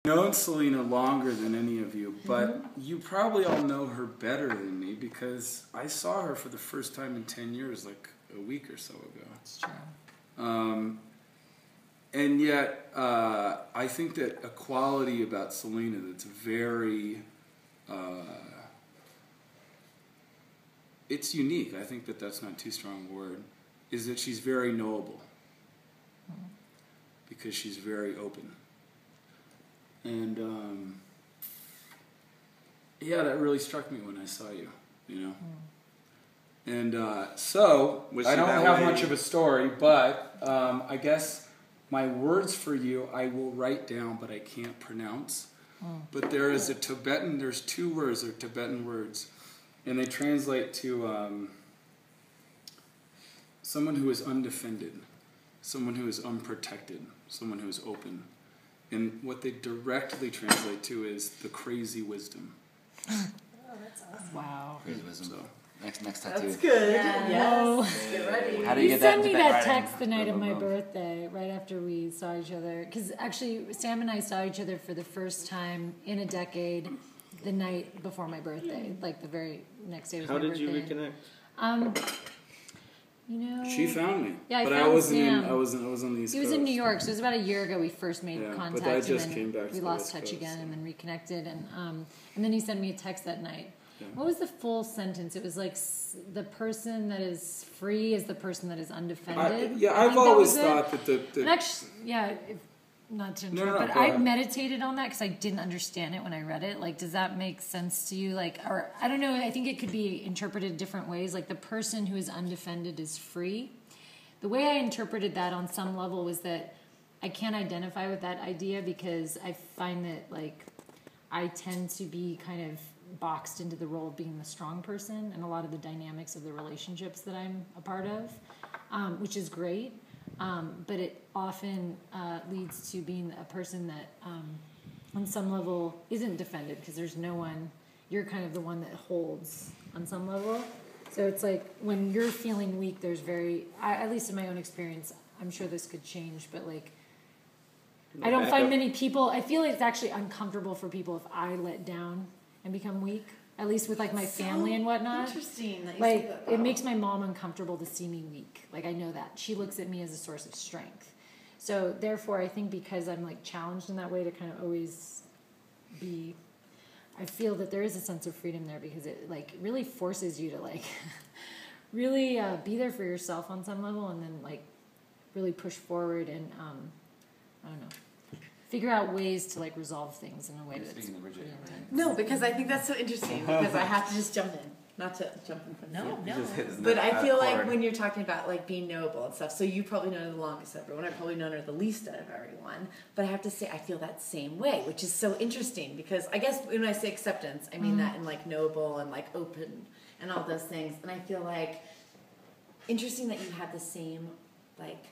known Selena longer than any of you, but you probably all know her better than me because I saw her for the first time in 10 years, like a week or so ago. That's true. And yet, I think that a quality about Selena that's very, it's unique. I think that that's not too strong a word, is that she's very knowable because she's very open. And, yeah, that really struck me when I saw you, you know. And so, I don't have much of a story, but I guess my words for you I will write down, but I can't pronounce. But there is a Tibetan, there's two words, they're Tibetan words, and they translate to someone who is undefended, someone who is unprotected, someone who is open. And what they directly translate to is the crazy wisdom. Oh, that's awesome. Wow. Crazy wisdom. So, Next tattoo. That's good. Yeah. Yes. Get ready. How do you You get that sent me into that writing? text the night of my birthday, right after we saw each other. Because actually, Sam and I saw each other for the first time in a decade the night before my birthday. Like the very next day was my birthday. How did you reconnect? You know, she found me. Yeah, I but found I wasn't Sam. I was on the East Coast. He was in New York, so it was about a year ago we first made contact. but I just and came back then to we the lost West touch Coast, again so. and then reconnected. And then he sent me a text that night. Yeah. What was the full sentence? It was like the person that is free is the person that is undefended. I've always thought that the And actually, not to interrupt, but I meditated on that because I didn't understand it when I read it. Like, does that make sense to you? Like, or I don't know. I think it could be interpreted different ways. Like, the person who is undefended is free. The way I interpreted that on some level was that I can't identify with that idea because I find that, like, I tend to be kind of boxed into the role of being the strong person and a lot of the dynamics of the relationships that I'm a part of, which is great. But it often leads to being a person that on some level isn't defended because there's no one, you're kind of the one that holds on some level. So it's like when you're feeling weak, there's at least in my own experience, I'm sure this could change, but like, I don't find many people, I feel like it's actually uncomfortable for people if I let down and become weak, at least with like my family and whatnot. Interesting that you like say that. it makes my mom uncomfortable to see me weak. Like I know that. She looks at me as a source of strength. So therefore I think because I'm like challenged in that way to kind of always be, I feel that there is a sense of freedom there because it like really forces you to like really be there for yourself on some level and then like really push forward and I don't know, figure out ways to like resolve things in a way that's Speaking of Bridget. No, because I think that's so interesting because I have to just jump in. Not to jump in front of you. No. But I feel like when you're talking about like being knowable and stuff, so you probably know her the longest of everyone. I've probably known her the least out of everyone. But I have to say I feel that same way, which is so interesting because I guess when I say acceptance, I mean that in like knowable and like open and all those things. And I feel like interesting that you have the same like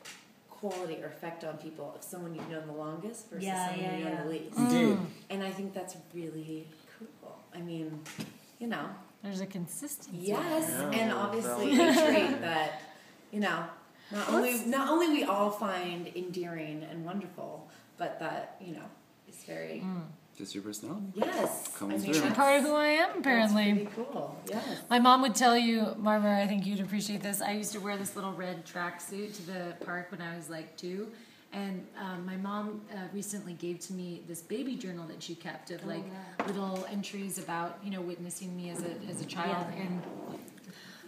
quality or effect on people of someone you've known the longest versus someone you've known the least. Indeed. And I think that's really cool. I mean, you know. there's a consistency. Yes, Yeah, and obviously a trait that, you know, not only we all find endearing and wonderful, but that, you know, is very Just your personality. yes. Coming I mean, through. that's Part of who I am, apparently. That's pretty cool. Yes. My mom would tell you, Barbara, I think you'd appreciate this. I used to wear this little red tracksuit to the park when I was like 2. And my mom recently gave to me this baby journal that she kept of like little entries about, you know, witnessing me as a child.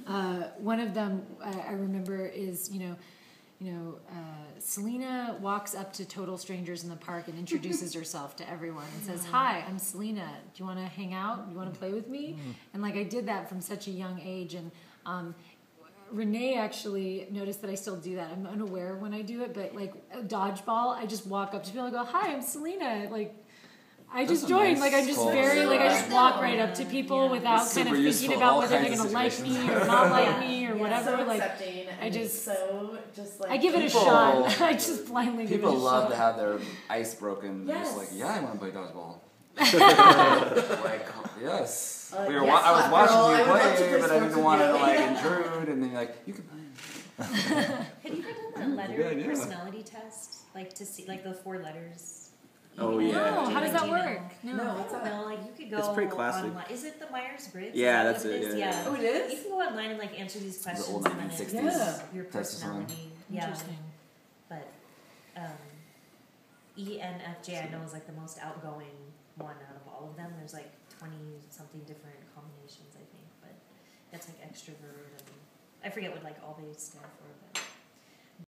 And one of them I remember is, Selena walks up to total strangers in the park and introduces herself to everyone and says, "Hi, I'm Selena. Do you want to hang out? Do you want to play with me?" And like I did that from such a young age. And Renee actually noticed that I still do that. I'm unaware when I do it, but like a dodgeball, I just walk up to people and go, "Hi, I'm Selena." Like I just joined. Like I'm just very like I just walk right up to people without kind of thinking about whether they're gonna like me or not like me or whatever. So like accepting I and just so just like I give it a People- shot. I just blindly give it a People love shot. to have their ice broken. They're just Yes. like, yeah, I want to play dodgeball. Like, yes. Yes, I was hot watching girl, I you would love to play, play but I sports didn't with want to you. like intrude. And then you're like, you can play. Have you ever done the good letter idea. personality test? Like to see like the 4 letters? Oh yeah. No, how does that work? No, I don't know. Like you could go. It's pretty classic. Online. Is it the Myers-Briggs? Yeah, Is that that's what it, yeah. Oh, it is? You can go online and like answer these questions. old and then 1960s your test or something. personality. Yeah. Interesting. But ENFJ I know is like the most outgoing one out of all of them. There's like 20 something different combinations I think, but it's like extrovert and I forget what like all they stand for, but